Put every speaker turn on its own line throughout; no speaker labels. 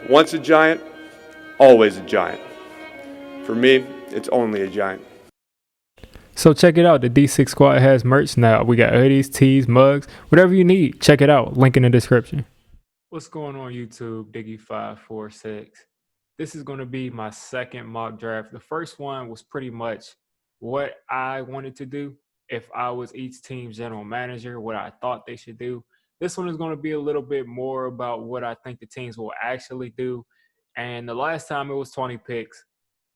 Once a giant, always a giant. For me, it's only a giant.
So check it out. The D6 Squad has merch now. We got hoodies, tees, mugs, whatever you need. Check it out. Link in the description. What's going on YouTube? Diggy546. This is going to be my second mock draft. The first one was pretty much what I wanted to do if I was each team's general manager, what I thought they should do. This one is going to be a little bit more about what I think the teams will actually do. And the last time it was 20 picks.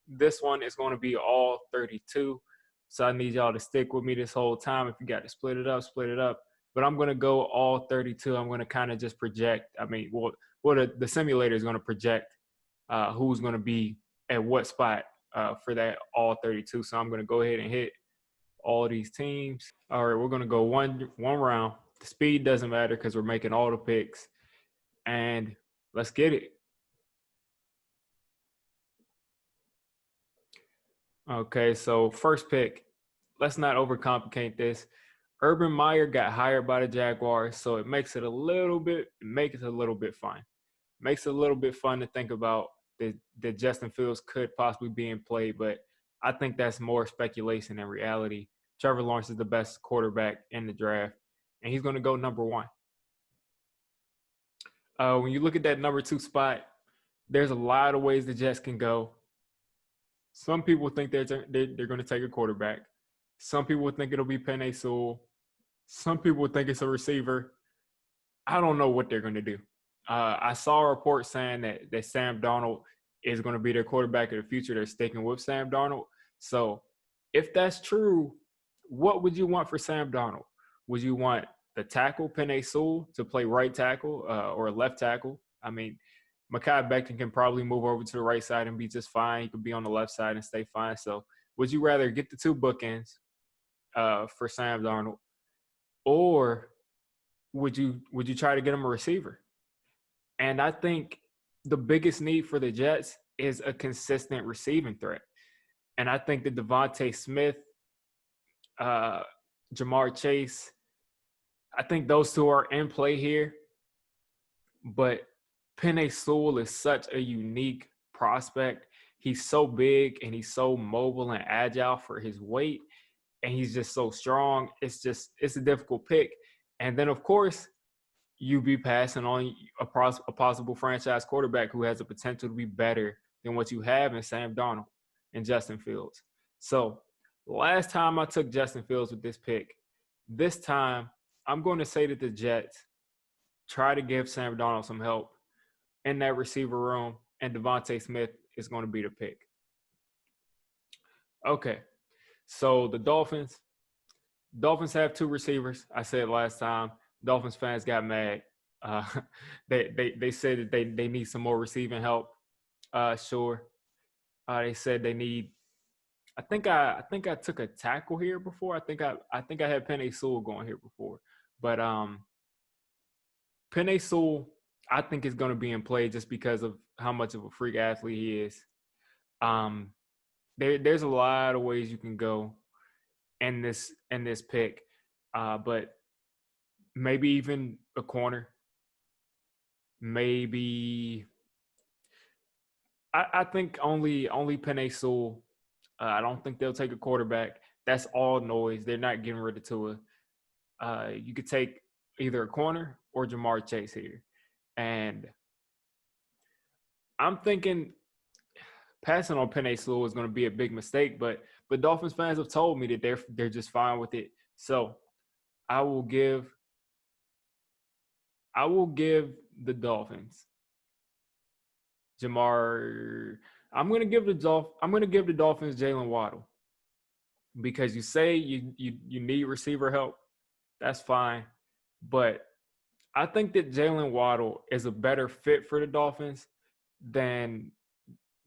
This one is going to be all 32. So I need y'all to stick with me this whole time. If you got to split it up, split it up. But I'm going to go all 32. I'm going to kind of just project. I mean, the simulator is going to project who's going to be at what spot for that all 32. So I'm going to go ahead and hit all these teams. All right, we're going to go one round. The speed doesn't matter because we're making all the picks. And let's get it. Okay, so first pick. Let's not overcomplicate this. Urban Meyer got hired by the Jaguars, so it makes it a little bit fun. Makes it a little bit fun to think about that Justin Fields could possibly be in play, but I think that's more speculation than reality. Trevor Lawrence is the best quarterback in the draft, and he's going to go number one. When you look at that number 2 spot, there's a lot of ways the Jets can go. Some people think they're going to take a quarterback. Some people think it'll be Paye. Some people think it's a receiver. I don't know what they're going to do. I saw a report saying that Sam Darnold is going to be their quarterback of the future. They're sticking with Sam Darnold. So if that's true, what would you want for Sam Darnold? Would you want the tackle, Paye to play right tackle or left tackle? I mean, Micah Becton can probably move over to the right side and be just fine. He could be on the left side and stay fine. So would you rather get the 2 bookends for Sam Darnold, or would you try to get him a receiver? And I think the biggest need for the Jets is a consistent receiving threat. And I think that DeVonta Smith, Jamar Chase, I think those 2 are in play here. But Paye is such a unique prospect. He's so big and he's so mobile and agile for his weight. And he's just so strong. It's a difficult pick. And then, of course, you be passing on a possible franchise quarterback who has the potential to be better than what you have in Sam Darnold and Justin Fields. So last time I took Justin Fields with this pick. This time, I'm going to say that the Jets try to give Sam Darnold some help in that receiver room, and DeVonta Smith is going to be the pick. Okay, so the Dolphins have 2 receivers. I said last time, Dolphins fans got mad. They said that they need some more receiving help. Sure. They said they need. I think I took a tackle here before. I think I had Paye going here before, but Paye I think is going to be in play just because of how much of a freak athlete he is. There's a lot of ways you can go in this pick, but maybe even a corner. Maybe I think only Paye. I don't think they'll take a quarterback. That's all noise. They're not getting rid of Tua. You could take either a corner or Jamar Chase here. And I'm thinking passing on Paye is going to be a big mistake, but Dolphins fans have told me that they're just fine with it. So I will give the Dolphins Jamar. I'm going to give the Dolphins Jalen Waddle, because you say you need receiver help. That's fine, but I think that Jalen Waddle is a better fit for the Dolphins than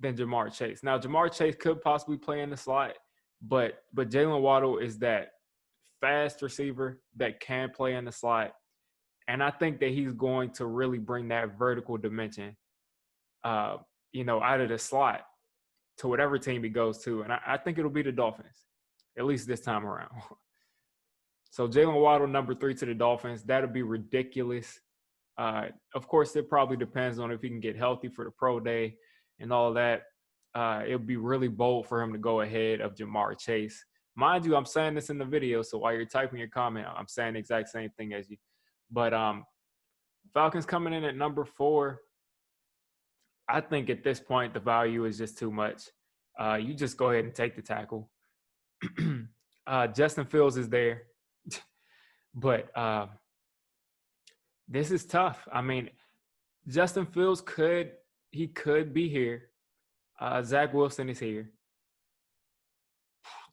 Jamar Chase. Now, Jamar Chase could possibly play in the slot, but Jalen Waddle is that fast receiver that can play in the slot, and I think that he's going to really bring that vertical dimension, out of the slot to whatever team he goes to, and I think it'll be the Dolphins, at least this time around. So Jalen Waddle, number 3 to the Dolphins. That'll be ridiculous. Of course, it probably depends on if he can get healthy for the pro day and all that. It would be really bold for him to go ahead of Jamar Chase. Mind you, I'm saying this in the video, so while you're typing your comment, I'm saying the exact same thing as you. But Falcons coming in at number 4. I think at this point the value is just too much. You just go ahead and take the tackle. Justin Fields is there, but this is tough. I mean, Justin Fields could be here. Zach Wilson is here.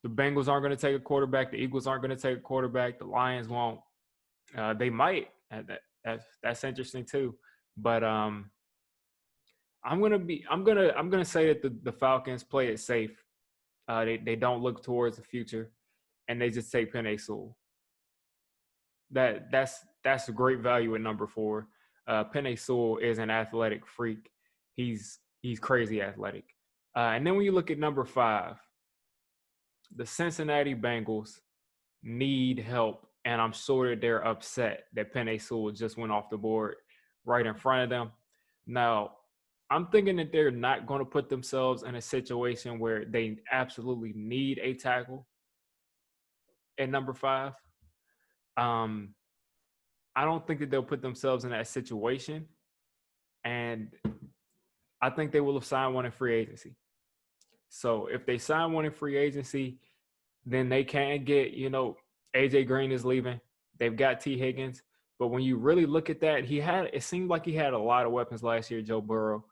The Bengals aren't going to take a quarterback. The Eagles aren't going to take a quarterback. The Lions won't. They might. That's interesting too. But I'm gonna say that the Falcons play it safe. They don't look towards the future, and they just take Penei Sewell. That's a great value at number 4. Penei Sewell is an athletic freak. He's crazy athletic. And then when you look at number 5, the Cincinnati Bengals need help, and I'm sure that they're upset that Penei Sewell just went off the board right in front of them. Now, I'm thinking that they're not going to put themselves in a situation where they absolutely need a tackle at number 5. I don't think that they'll put themselves in that situation, and I think they will have signed one in free agency. So if they sign one in free agency, then they can get, AJ Green is leaving. They've got T. Higgins. But when you really look at that, it seemed like he had a lot of weapons last year, Joe Burrow.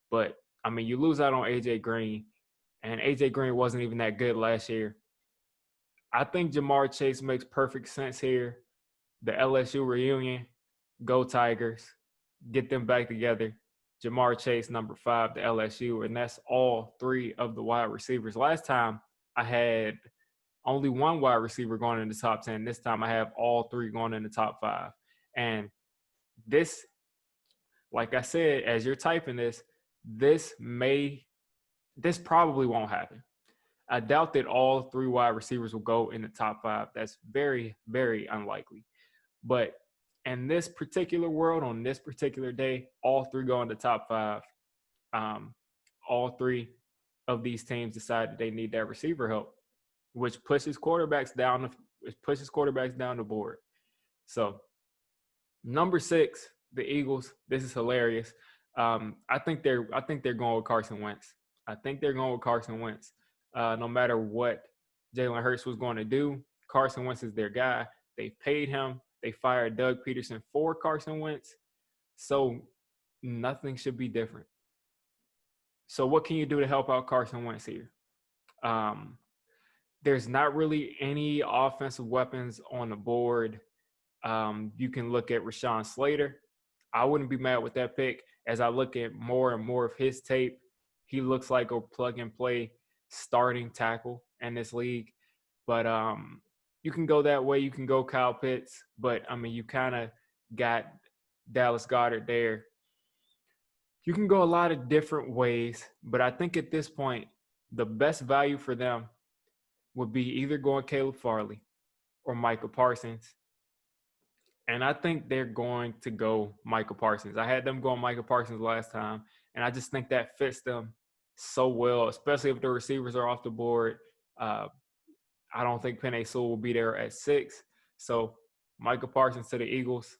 But, I mean, you lose out on AJ Green, and AJ Green wasn't even that good last year. I think Jamar Chase makes perfect sense here. The LSU reunion, go Tigers, get them back together. Jamar Chase, number 5, the LSU, and that's all 3 of the wide receivers. Last time I had only one wide receiver going in the top 10. This time I have all 3 going in the top 5. And this, like I said, as you're typing this probably won't happen. I doubt that all 3 wide receivers will go in the top 5. That's very, very unlikely. But in this particular world, on this particular day, all 3 go in the top 5. All 3 of these teams decide that they need that receiver help, which pushes quarterbacks down the board. So, number 6, the Eagles. This is hilarious. I think they're going with Carson Wentz. No matter what Jalen Hurts was going to do, Carson Wentz is their guy. They paid him. They fired Doug Peterson for Carson Wentz. So nothing should be different. So what can you do to help out Carson Wentz here? There's not really any offensive weapons on the board. You can look at Rashawn Slater. I wouldn't be mad with that pick. As I look at more and more of his tape, he looks like a plug-and-play starting tackle in this league. But you can go that way. You can go Kyle Pitts. But, I mean, you kind of got Dallas Goedert there. You can go a lot of different ways. But I think at this point, the best value for them would be either going Caleb Farley or Micah Parsons. And I think they're going to go Micah Parsons. I had them going Micah Parsons last time, and I just think that fits them so well, especially if the receivers are off the board. I don't think Penei Sewell will be there at 6. So Micah Parsons to the Eagles.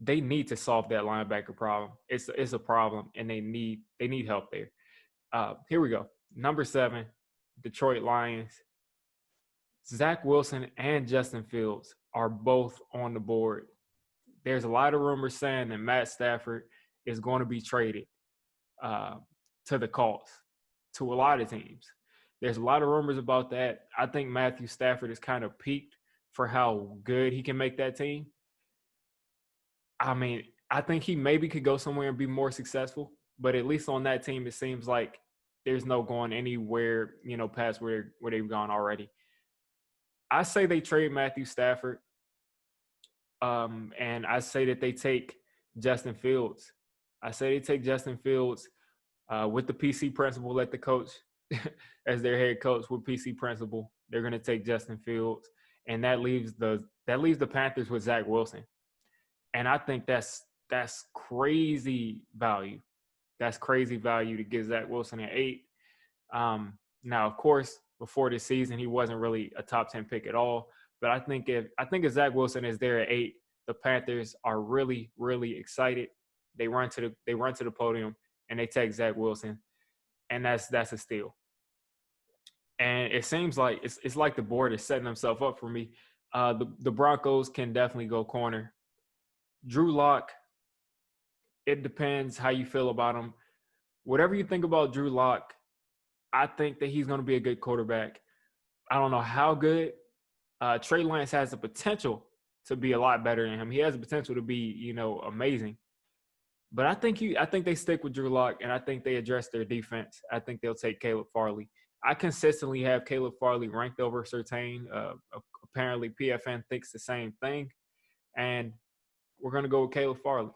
They need to solve that linebacker problem. It's a problem, and they need help there. Here we go. Number 7, Detroit Lions. Zach Wilson and Justin Fields are both on the board. There's a lot of rumors saying that Matt Stafford is going to be traded to the Colts, to a lot of teams. There's a lot of rumors about that. I think Matthew Stafford is kind of peaked for how good he can make that team. I mean, I think he maybe could go somewhere and be more successful, but at least on that team, it seems like there's no going anywhere, past where they've gone already. I say they trade Matthew Stafford. And I say that they take Justin Fields. With the PC principal at the coach as their head coach with PC principal. They're going to take Justin Fields, and that leaves the Panthers with Zach Wilson. And I think that's That's crazy value. That's crazy value to get Zach Wilson at 8. Now, of course, before this season, he wasn't really a top 10 pick at all. But I think if Zach Wilson is there at 8, the Panthers are really, really excited. They run to the podium and they take Zach Wilson, and that's a steal. And it seems like it's like the board is setting themselves up for me. The Broncos can definitely go corner. Drew Lock, it depends how you feel about him. Whatever you think about Drew Lock, I think that he's going to be a good quarterback. I don't know how good. Trey Lance has the potential to be a lot better than him. He has the potential to be, amazing. But I think they stick with Drew Lock, and I think they address their defense. I think they'll take Caleb Farley. I consistently have Caleb Farley ranked over Surtain. Apparently, PFN thinks the same thing, and we're going to go with Caleb Farley.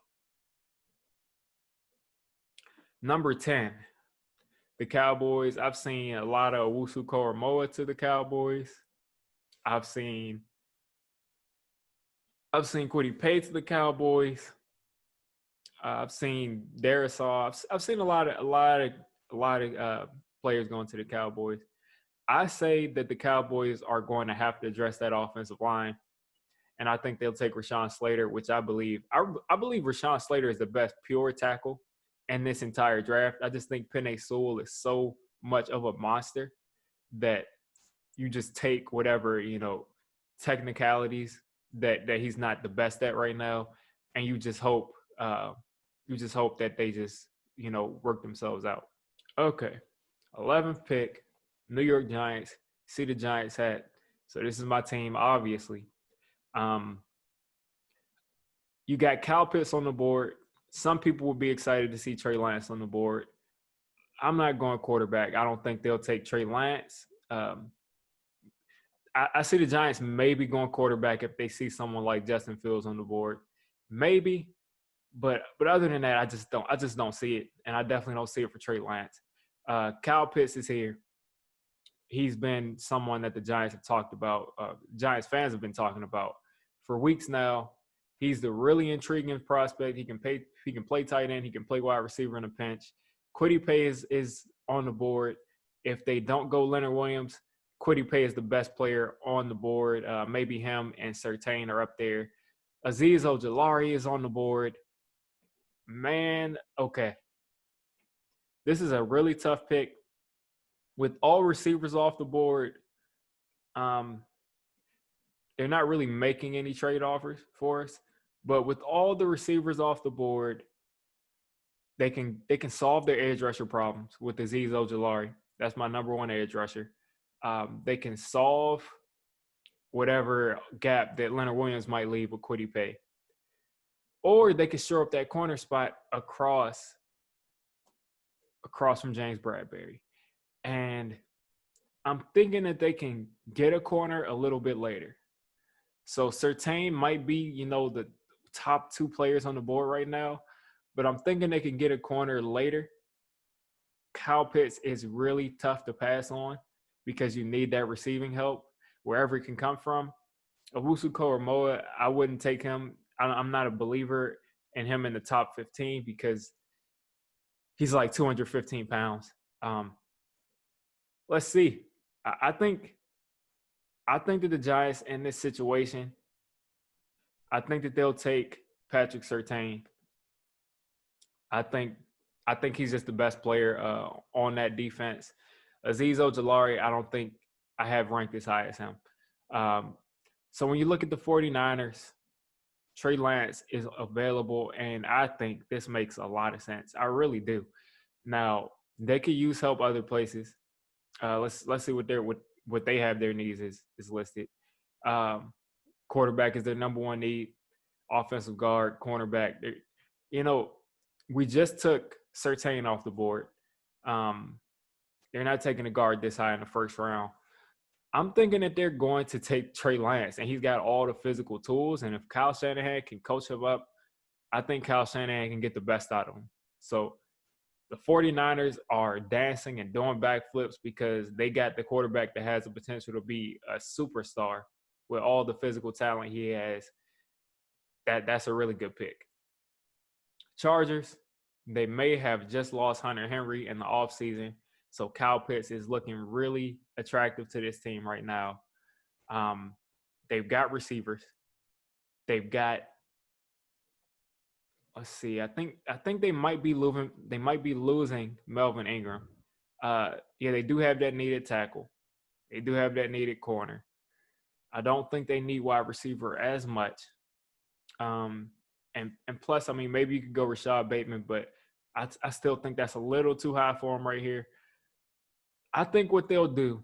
Number 10, the Cowboys. I've seen a lot of Owusu Koramoah to the Cowboys. I've seen Kwitty Paye to the Cowboys. I've seen Darisaw. I've seen a lot of players going to the Cowboys. I say that the Cowboys are going to have to address that offensive line, and I think they'll take Rashawn Slater, which I believe Rashawn Slater is the best pure tackle in this entire draft. I just think Penei Sewell is so much of a monster that you just take whatever, technicalities that he's not the best at right now, and you just hope that they just, work themselves out. Okay, 11th pick, New York Giants. See the Giants hat. So this is my team, obviously. You got Kyle Pitts on the board. Some people will be excited to see Trey Lance on the board. I'm not going quarterback. I don't think they'll take Trey Lance. I see the Giants maybe going quarterback if they see someone like Justin Fields on the board. Maybe. But other than that, I just don't see it. And I definitely don't see it for Trey Lance. Kyle Pitts is here. He's been someone that the Giants have talked about. Giants fans have been talking about for weeks now. He's the really intriguing prospect. He can play tight end. He can play wide receiver in a pinch. Kwitty Paye is on the board. If they don't go Leonard Williams, Kwitty Paye is the best player on the board. Maybe him and Surtain are up there. Azeez Ojulari is on the board. Man, okay. This is a really tough pick. With all receivers off the board, they're not really making any trade offers for us. But with all the receivers off the board, they can solve their edge rusher problems with Azeez Ojulari. That's my number one edge rusher. They can solve whatever gap that Leonard Williams might leave with Kwitty Paye. Or they can shore up that corner spot across from James Bradbury. And I'm thinking that they can get a corner a little bit later. So Surtain might be, the top 2 players on the board right now, but I'm thinking they can get a corner later. Kyle Pitts is really tough to pass on because you need that receiving help wherever it can come from. Owusu Koramoah, I wouldn't take him. I'm not a believer in him in the top 15 because he's like 215 pounds. Let's see. I think that the Giants in this situation, I think that they'll take Patrick Surtain. I think he's just the best player on that defense. Azeez Ojulari, I don't think I have ranked as high as him. So when you look at the 49ers, Trey Lance is available, and I think this makes a lot of sense. I really do. Now, they could use help other places. Let's see what they have their needs is listed. Quarterback is their number one need. Offensive guard, cornerback. We just took Surtain off the board. They're not taking a guard this high in the first round. I'm thinking that they're going to take Trey Lance, and he's got all the physical tools. And if Kyle Shanahan can coach him up, I think Kyle Shanahan can get the best out of him. So the 49ers are dancing and doing backflips because they got the quarterback that has the potential to be a superstar with all the physical talent he has. That's a really good pick. Chargers, they may have just lost Hunter Henry in the offseason. So Kyle Pitts is looking really attractive to this team right now. They've got receivers. They've got, let's see, I think they might be losing Melvin Ingram. Yeah, they do have that needed tackle. They do have that needed corner. I don't think they need wide receiver as much. And plus, I mean, maybe you could go Rashad Bateman, but I still think that's a little too high for him right here. I think what they'll do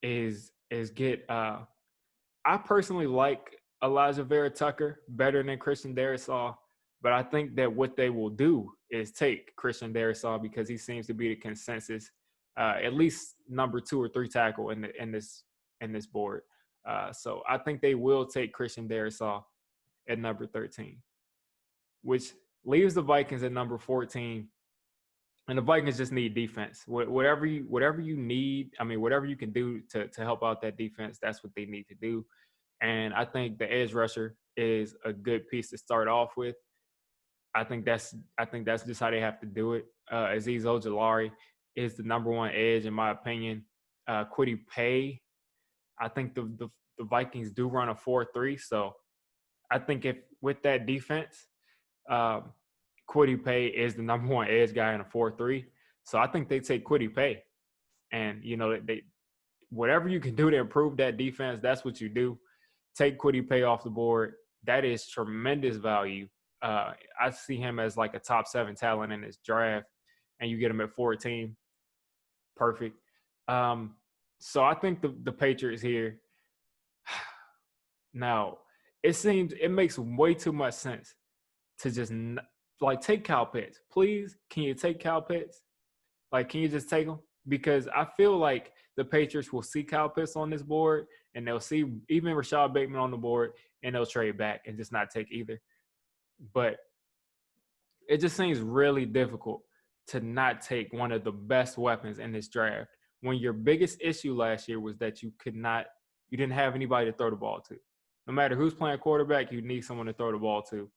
is get I personally like Elijah Vera Tucker better than Christian Darrisaw, but I think that what they will do is take Christian Darrisaw because he seems to be the consensus, at least number 2 or 3 tackle in this board. So I think they will take Christian Darrisaw at number 13, which leaves the Vikings at number 14. And the Vikings just need defense. Whatever you need, I mean, whatever you can do to help out that defense, that's what they need to do. And I think the edge rusher is a good piece to start off with. I think that's just how they have to do it. Azeez Ojulari is the number 1 edge in my opinion. Kwitty Paye, I think the Vikings do run a 4-3, so I think if with that defense, Kwitty Paye is the number 1 edge guy in a 4-3. So I think they take Kwitty Paye. And, you know, they whatever you can do to improve that defense, that's what you do. Take Kwitty Paye off the board. That is tremendous value. I see him as like a top 7 talent in this draft, and you get him at 14. Perfect. So I think the Patriots here. Now, it makes way too much sense to just take Kyle Pitts. Please, can you take Kyle Pitts? Can you just take him? Because I feel like the Patriots will see Kyle Pitts on this board, and they'll see even Rashad Bateman on the board, and they'll trade back and just not take either. But it just seems really difficult to not take one of the best weapons in this draft when your biggest issue last year was that you didn't have anybody to throw the ball to. No matter who's playing quarterback, you need someone to throw the ball to.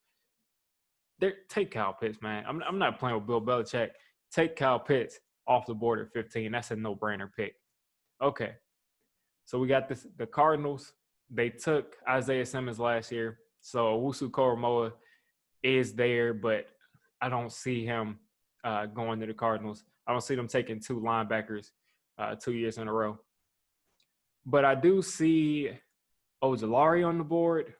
Take Kyle Pitts, man. I'm not playing with Bill Belichick. Take Kyle Pitts off the board at 15. That's a no-brainer pick. Okay. So we got the Cardinals. They took Isaiah Simmons last year. So Owusu Koromoa is there, but I don't see him going to the Cardinals. I don't see them taking 2 linebackers 2 years in a row. But I do see Ojulari on the board.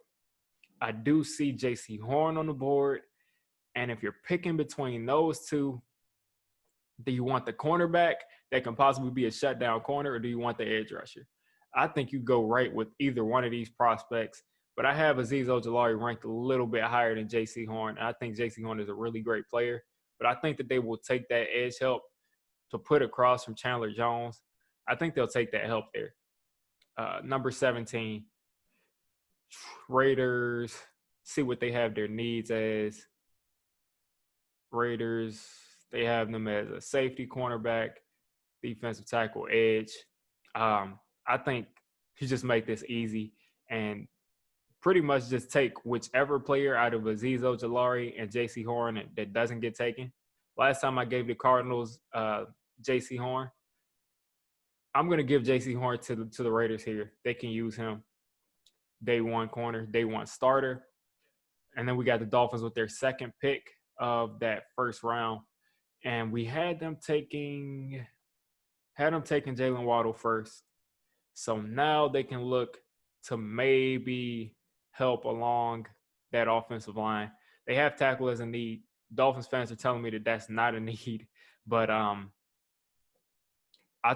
I do see J.C. Horn on the board. And if you're picking between those two, do you want the cornerback that can possibly be a shutdown corner, or do you want the edge rusher? I think you go right with either one of these prospects. But I have Azeez Ojulari ranked a little bit higher than J.C. Horn. And I think J.C. Horn is a really great player. But I think that they will take that edge help to put across from Chandler Jones. I think they'll take that help there. Number 17, Raiders, see what they have their needs as. Raiders, they have them as a safety, cornerback, defensive tackle, edge. I think you just make this easy and pretty much just take whichever player out of Azeez Ojulari and J.C. Horn that doesn't get taken. Last time I gave the Cardinals J.C. Horn. I'm going to give J.C. Horn to the Raiders here. They can use him. Day 1 corner, day 1 starter. And then we got the Dolphins with their second pick of that first round. And we had them taking Jalen Waddle first. So now they can look to maybe help along that offensive line. They have tackle as a need. Dolphins fans are telling me that that's not a need. But I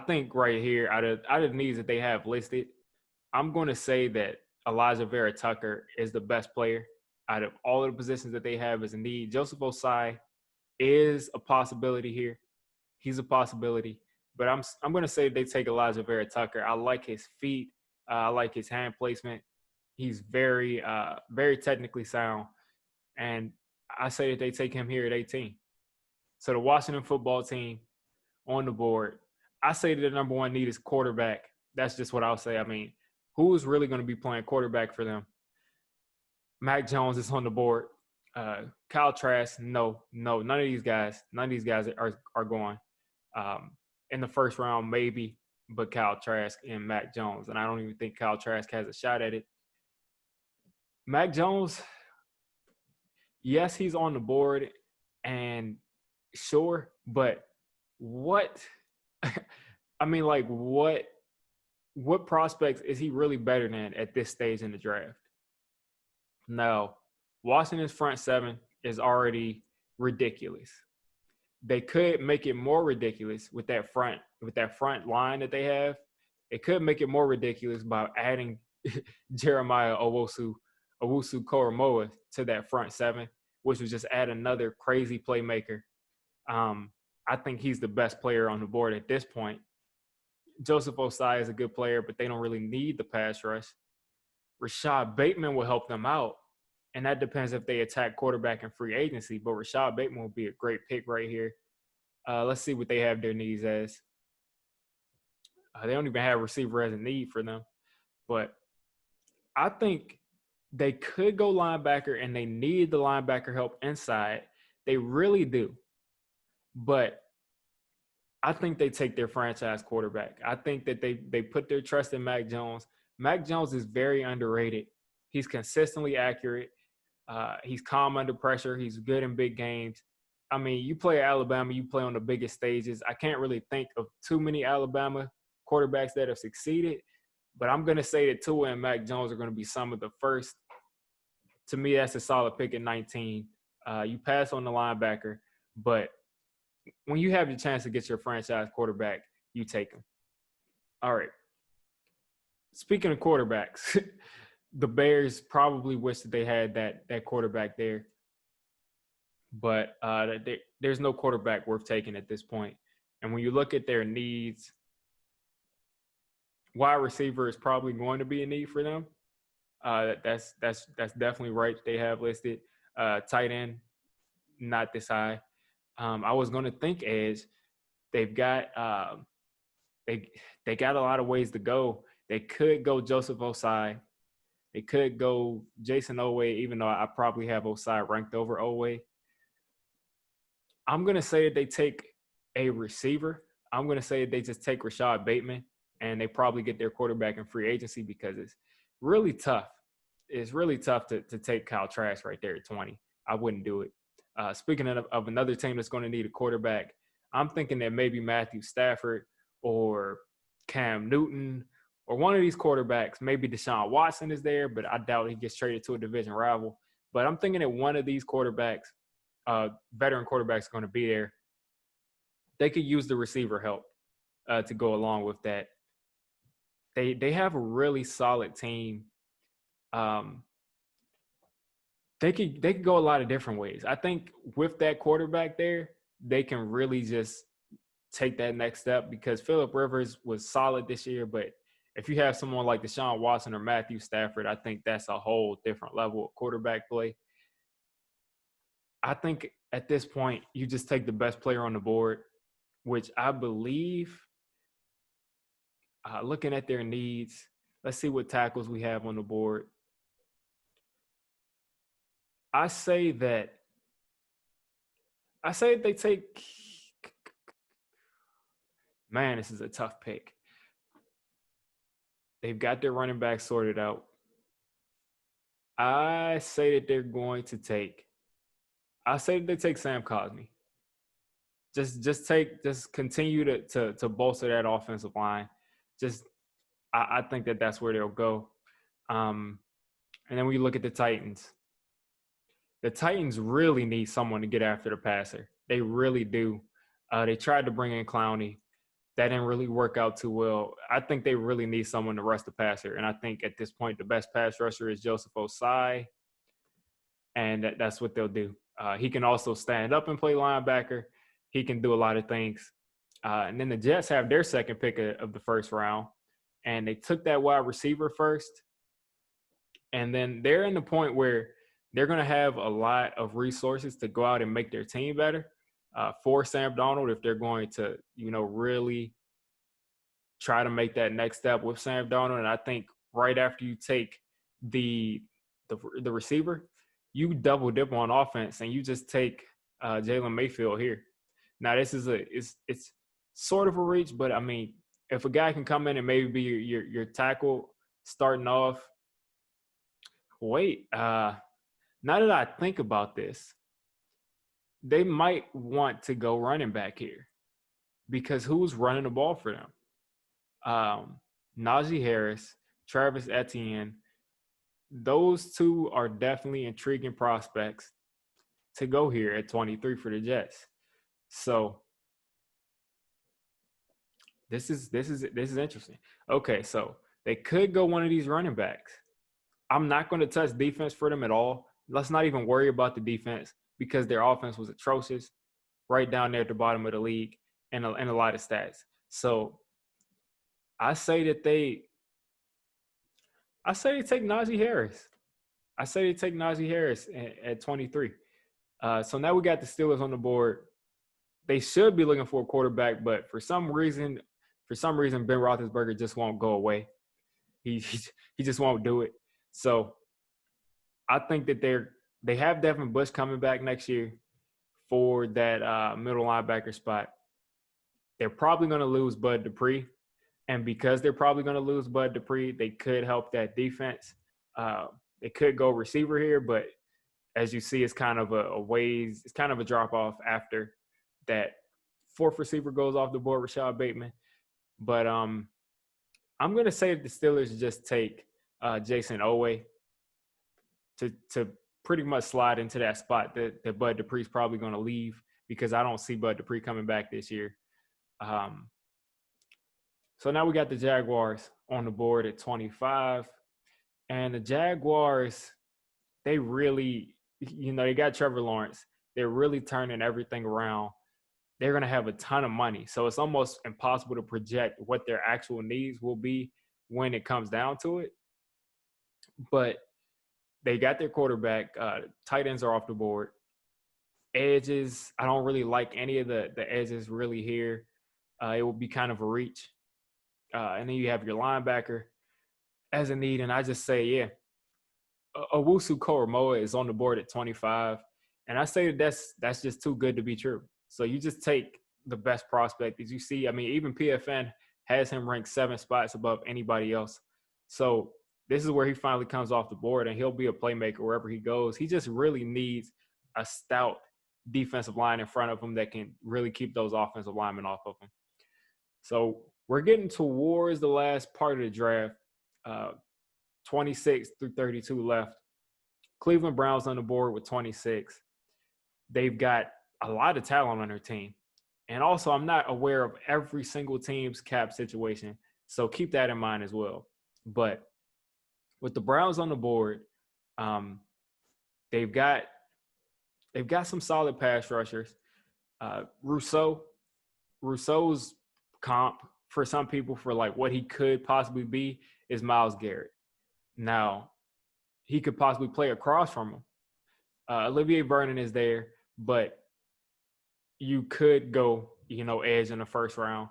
think right here, out of the needs that they have listed, I'm going to say that Elijah Vera Tucker is the best player out of all of the positions that they have as a need. Joseph Osai is a possibility here. He's a possibility. But I'm going to say they take Elijah Vera Tucker. I like his feet. I like his hand placement. He's very, very technically sound. And I say that they take him here at 18. So the Washington football team on the board, I say that the number 1 need is quarterback. That's just what I'll say. I mean, who is really going to be playing quarterback for them? Mac Jones is on the board. Kyle Trask, no, none of these guys are going in the first round, maybe, but Kyle Trask and Mac Jones, and I don't even think Kyle Trask has a shot at it. Mac Jones, yes, he's on the board, and sure, but what? I mean, like, what prospects is he really better than at this stage in the draft? No, Washington's front seven is already ridiculous. They could make it more ridiculous with that front line that they have. It could make it more ridiculous by adding Jeremiah Owusu-Koramoah to that front seven, which would just add another crazy playmaker. I think he's the best player on the board at this point. Joseph Osai is a good player, but they don't really need the pass rush. Rashad Bateman will help them out, and that depends if they attack quarterback in free agency. But Rashad Bateman will be a great pick right here. Let's see what they have their needs as. They don't even have receiver as a need for them. But I think they could go linebacker, and they need the linebacker help inside. They really do. But I think they take their franchise quarterback. I think that they put their trust in Mac Jones. Mac Jones is very underrated. He's consistently accurate. He's calm under pressure. He's good in big games. I mean, you play at Alabama, you play on the biggest stages. I can't really think of too many Alabama quarterbacks that have succeeded, but I'm going to say that Tua and Mac Jones are going to be some of the first. To me, that's a solid pick at 19. You pass on the linebacker, but when you have the chance to get your franchise quarterback, you take him. All right. Speaking of quarterbacks, the Bears probably wish that they had that quarterback there. But there's no quarterback worth taking at this point. And when you look at their needs, wide receiver is probably going to be a need for them. That's definitely right. They have listed tight end, not this high. I was going to think edge. They've got they got a lot of ways to go. They could go Joseph Osai. They could go Jason Owe, even though I probably have Osai ranked over Owe. I'm going to say that they take a receiver. I'm going to say that they just take Rashad Bateman, and they probably get their quarterback in free agency because it's really tough. It's really tough to take Kyle Trask right there at 20. I wouldn't do it. Speaking of another team that's going to need a quarterback, I'm thinking that maybe Matthew Stafford or Cam Newton or one of these quarterbacks, maybe Deshaun Watson is there, but I doubt he gets traded to a division rival. But I'm thinking that one of these quarterbacks, veteran quarterbacks, is going to be there. They could use the receiver help to go along with that. They have a really solid team. They could go a lot of different ways. I think with that quarterback there, they can really just take that next step because Phillip Rivers was solid this year, but if you have someone like Deshaun Watson or Matthew Stafford, I think that's a whole different level of quarterback play. I think at this point, you just take the best player on the board, which I believe, looking at their needs, let's see what tackles we have on the board. I say they take – man, this is a tough pick. They've got their running back sorted out. I say that they're going to take – I say that they take Sam Cosmi. Just continue to bolster that offensive line. I think that's where they'll go. And then we look at the Titans. The Titans really need someone to get after the passer. They really do. They tried to bring in Clowney. That didn't really work out too well. I think they really need someone to rush the passer. And I think at this point, the best pass rusher is Joseph Osai. And that's what they'll do. He can also stand up and play linebacker. He can do a lot of things. And then the Jets have their second pick of the first round. And they took that wide receiver first. And then they're in the point where they're going to have a lot of resources to go out and make their team better for Sam Darnold if they're going to, really try to make that next step with Sam Darnold. And I think right after you take the receiver, you double dip on offense and you just take Jalen Mayfield here. Now this is it's sort of a reach, but I mean, if a guy can come in and maybe be your tackle starting off, now that I think about this, they might want to go running back here because who's running the ball for them? Najee Harris, Travis Etienne, those two are definitely intriguing prospects to go here at 23 for the Jets. So this is interesting. Okay, so they could go one of these running backs. I'm not going to touch defense for them at all. Let's not even worry about the defense because their offense was atrocious, right down there at the bottom of the league, and a lot of stats. So I say they take Najee Harris. I say they take Najee Harris at 23. So now we got the Steelers on the board. They should be looking for a quarterback, but for some reason, Ben Roethlisberger just won't go away. He just won't do it. So I think that they have Devin Bush coming back next year for that middle linebacker spot. They're probably going to lose Bud Dupree. And because they're probably going to lose Bud Dupree, they could help that defense. They could go receiver here, but as you see, it's kind of a drop off after that fourth receiver goes off the board, Rashad Bateman. But I'm going to say that the Steelers just take Jason Owe to pretty much slide into that spot that Bud Dupree's probably going to leave because I don't see Bud Dupree coming back this year. So now we got the Jaguars on the board at 25. And the Jaguars, they really, they got Trevor Lawrence. They're really turning everything around. They're going to have a ton of money. So it's almost impossible to project what their actual needs will be when it comes down to it. But they got their quarterback. Tight ends are off the board. Edges, I don't really like any of the edges really here. It will be kind of a reach. And then you have your linebacker as a need. And I just say, Owusu Koromoa is on the board at 25. And I say that's just too good to be true. So you just take the best prospect that you see. I mean, even PFN has him ranked 7 spots above anybody else. So this is where he finally comes off the board, and he'll be a playmaker wherever he goes. He just really needs a stout defensive line in front of him that can really keep those offensive linemen off of him. So we're getting towards the last part of the draft, 26 through 32 left. Cleveland Browns on the board with 26. They've got a lot of talent on their team. And also, I'm not aware of every single team's cap situation, so keep that in mind as well. But with the Browns on the board, they've got some solid pass rushers. Rousseau's comp for some people for like what he could possibly be is Myles Garrett. Now, he could possibly play across from him. Olivier Vernon is there, but you could go, edge in the first round.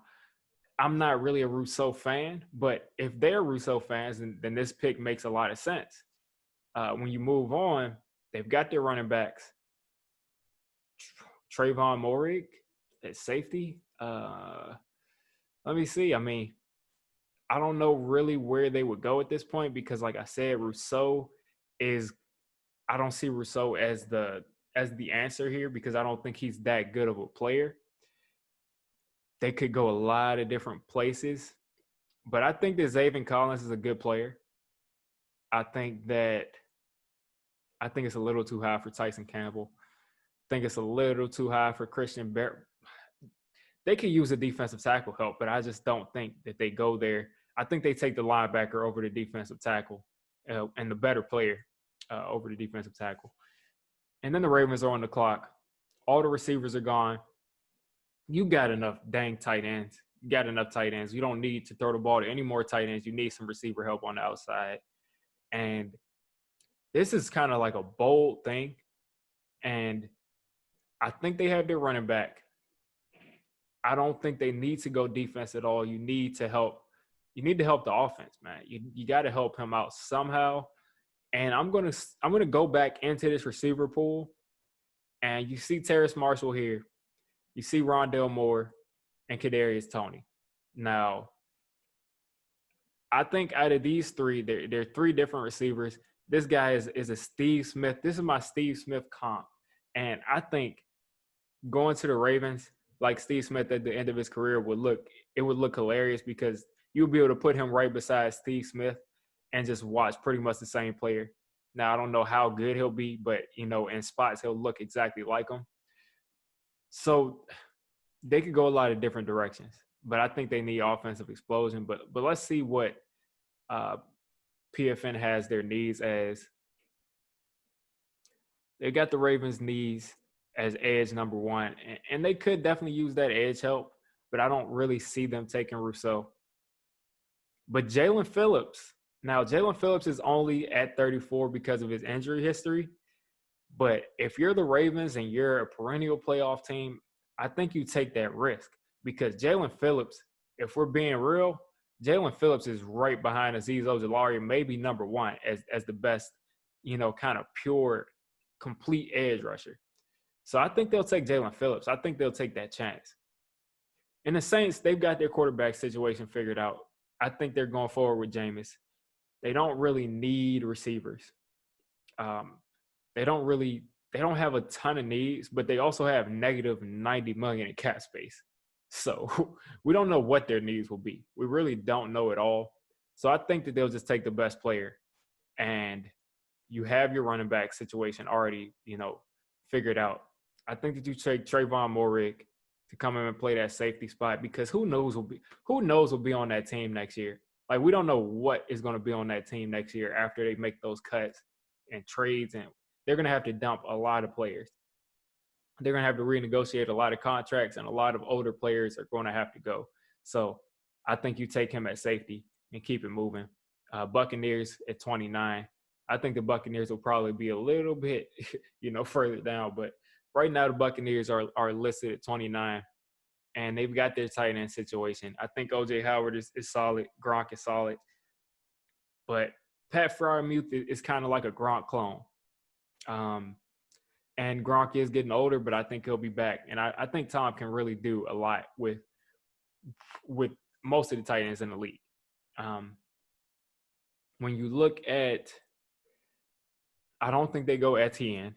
I'm not really a Rousseau fan, but if they're Rousseau fans, then this pick makes a lot of sense. When you move on, they've got their running backs. Trayvon Moehrig at safety. Let me see. I mean, I don't know really where they would go at this point because, like I said, I don't see Rousseau as the answer here because I don't think he's that good of a player. They could go a lot of different places, but I think that Zaven Collins is a good player. I think it's a little too high for Tyson Campbell. I think it's a little too high for Christian Barrett. They could use a defensive tackle help, but I just don't think that they go there. I think they take the linebacker over the defensive tackle and the better player over the defensive tackle. And then the Ravens are on the clock. All the receivers are gone. You got enough dang tight ends. You got enough tight ends. You don't need to throw the ball to any more tight ends. You need some receiver help on the outside. And this is kind of like a bold thing. And I think they have their running back. I don't think they need to go defense at all. You need to help the offense, man. You got to help him out somehow. And I'm gonna go back into this receiver pool, and you see Terrace Marshall here, you see Rondale Moore, and Kadarius Toney. Now, I think out of these three, there are three different receivers. This guy is a Steve Smith. This is my Steve Smith comp, and I think going to the Ravens like Steve Smith at the end of his career would look hilarious because you'll be able to put him right beside Steve Smith and just watch pretty much the same player. Now, I don't know how good he'll be, but, in spots, he'll look exactly like him. So they could go a lot of different directions, but I think they need offensive explosion. But let's see what PFN has their needs as. They got the Ravens' needs as edge number one, and they could definitely use that edge help, but I don't really see them taking Rousseau. But Jalen Phillips is only at 34 because of his injury history. But if you're the Ravens and you're a perennial playoff team, I think you take that risk because Jalen Phillips, if we're being real, Jalen Phillips is right behind Azeez Ojulari, maybe number one as the best, kind of pure, complete edge rusher. So I think they'll take Jalen Phillips. I think they'll take that chance. In the Saints, they've got their quarterback situation figured out. I think they're going forward with Jameis. They don't really need receivers. They don't have a ton of needs, but they also have negative $90 million in cap space. So we don't know what their needs will be. We really don't know at all. So I think that they'll just take the best player, and you have your running back situation already, figured out. I think that you take Trayvon Moehrig to come in and play that safety spot because who knows will be on that team next year. Like, we don't know what is going to be on that team next year after they make those cuts and trades, and they're going to have to dump a lot of players. They're going to have to renegotiate a lot of contracts, and a lot of older players are going to have to go. So I think you take him at safety and keep it moving. Buccaneers at 29. I think the Buccaneers will probably be a little bit, further down. But right now the Buccaneers are listed at 29, and they've got their tight end situation. I think O.J. Howard is solid. Gronk is solid. But Pat Freiermuth is kind of like a Gronk clone. And Gronk is getting older, but I think he'll be back. And I think Tom can really do a lot with most of the tight ends in the league. When you look at – I don't think they go Etienne.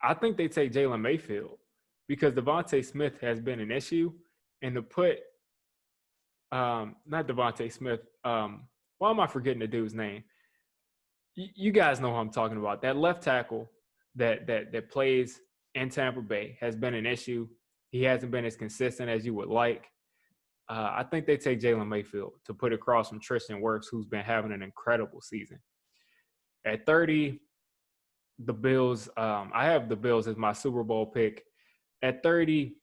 I think they take Jalen Mayfield because DeVonta Smith has been an issue. And to put not DeVonta Smith, why am I forgetting the dude's name? You guys know who I'm talking about. That left tackle that plays in Tampa Bay has been an issue. He hasn't been as consistent as you would like. I think they take Jalen Mayfield to put across from Tristan Wirfs, who's been having an incredible season. At 30, the Bills, I have the Bills as my Super Bowl pick. At 30,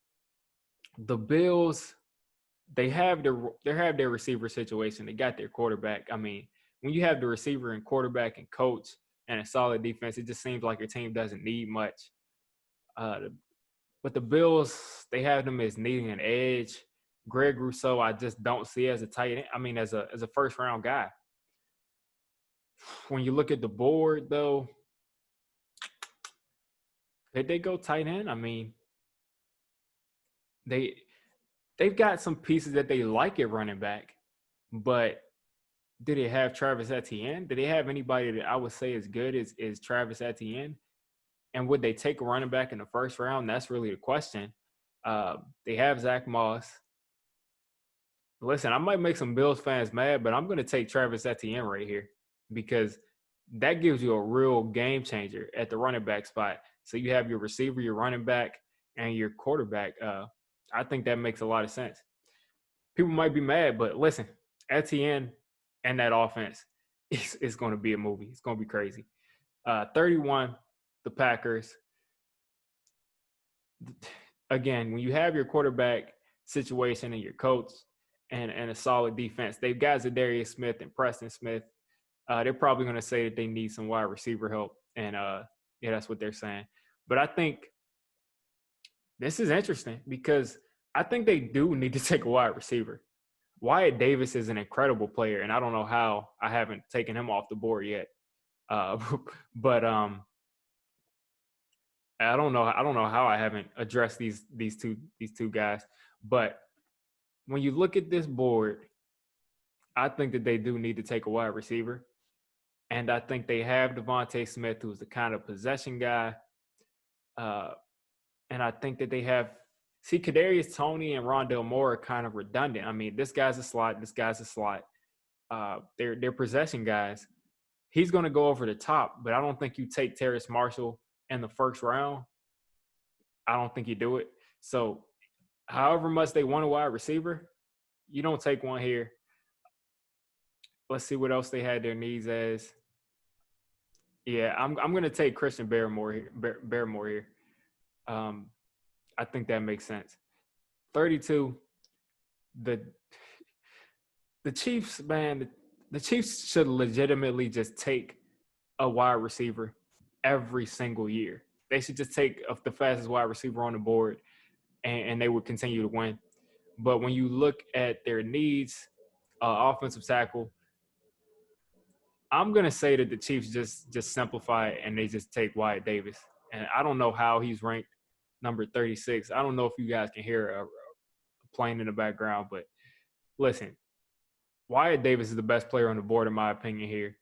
the Bills, they have their receiver situation. They got their quarterback. I mean, when you have the receiver and quarterback and coach and a solid defense, it just seems like your team doesn't need much. But the Bills, they have them as needing an edge. Greg Rousseau, I just don't see as a tight end. I mean, as a first-round guy. When you look at the board, though, could they go tight end? I mean, they've got some pieces that they like at running back, but do they have Travis Etienne? Do they have anybody that I would say is good as Travis Etienne? And would they take a running back in the first round? That's really the question. They have Zach Moss. Listen, I might make some Bills fans mad, but I'm going to take Travis Etienne right here because that gives you a real game changer at the running back spot. So you have your receiver, your running back, and your quarterback. I think that makes a lot of sense. People might be mad, but listen, Etienne and that offense is going to be a movie. It's going to be crazy. 31, the Packers. Again, when you have your quarterback situation and your coach and a solid defense, they've got Zadarius Smith and Preston Smith. They're probably going to say that they need some wide receiver help. And, that's what they're saying. But I think this is interesting because I think they do need to take a wide receiver. Wyatt Davis is an incredible player, and I don't know how I haven't taken him off the board yet. But I don't know how I haven't addressed these two guys. But when you look at this board, I think that they do need to take a wide receiver. And I think they have DeVonta Smith, who's the kind of possession guy. And I think that they have Kadarius Toney and Rondale Moore are kind of redundant. I mean, this guy's a slot. This guy's a slot. They're possession guys. He's going to go over the top, but I don't think you take Terrace Marshall in the first round. I don't think you do it. So however much they want a wide receiver, you don't take one here. Let's see what else they had their needs as. Yeah, I'm going to take Christian Barmore here. I think that makes sense. 32. The Chiefs, man, the Chiefs should legitimately just take a wide receiver every single year. They should just take the fastest wide receiver on the board, and they would continue to win. But when you look at their needs, offensive tackle, I'm going to say that the Chiefs just simplify it and they just take Wyatt Davis. And I don't know how he's ranked number 36. I don't know if you guys can hear a plane in the background, but listen, Wyatt Davis is the best player on the board in my opinion here.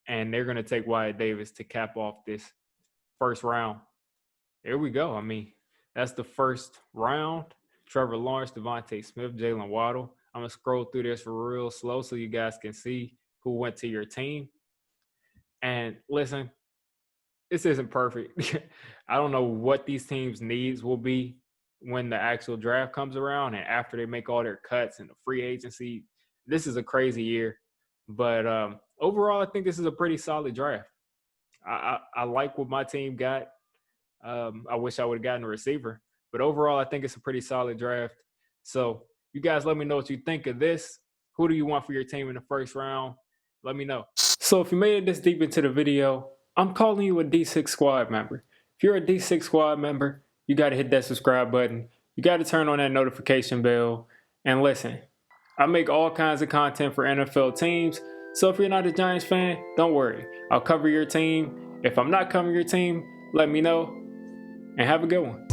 And they're going to take Wyatt Davis to cap off this first round. There we go. I mean, that's the first round. Trevor Lawrence, DeVonta Smith, Jalen Waddle. I'm going to scroll through this real slow so you guys can see who went to your team. And listen, this isn't perfect. I don't know what these teams' needs will be when the actual draft comes around and after they make all their cuts and the free agency. This is a crazy year. But overall, I think this is a pretty solid draft. I like what my team got. I wish I would have gotten a receiver. But overall, I think it's a pretty solid draft. So you guys let me know what you think of this. Who do you want for your team in the first round? Let me know. So if you made it this deep into the video, I'm calling you a D6 squad member. If you're a D6 squad member, you got to hit that subscribe button. You got to turn on that notification bell. And listen, I make all kinds of content for NFL teams. So if you're not a Giants fan, don't worry. I'll cover your team. If I'm not covering your team, let me know. And have a good one.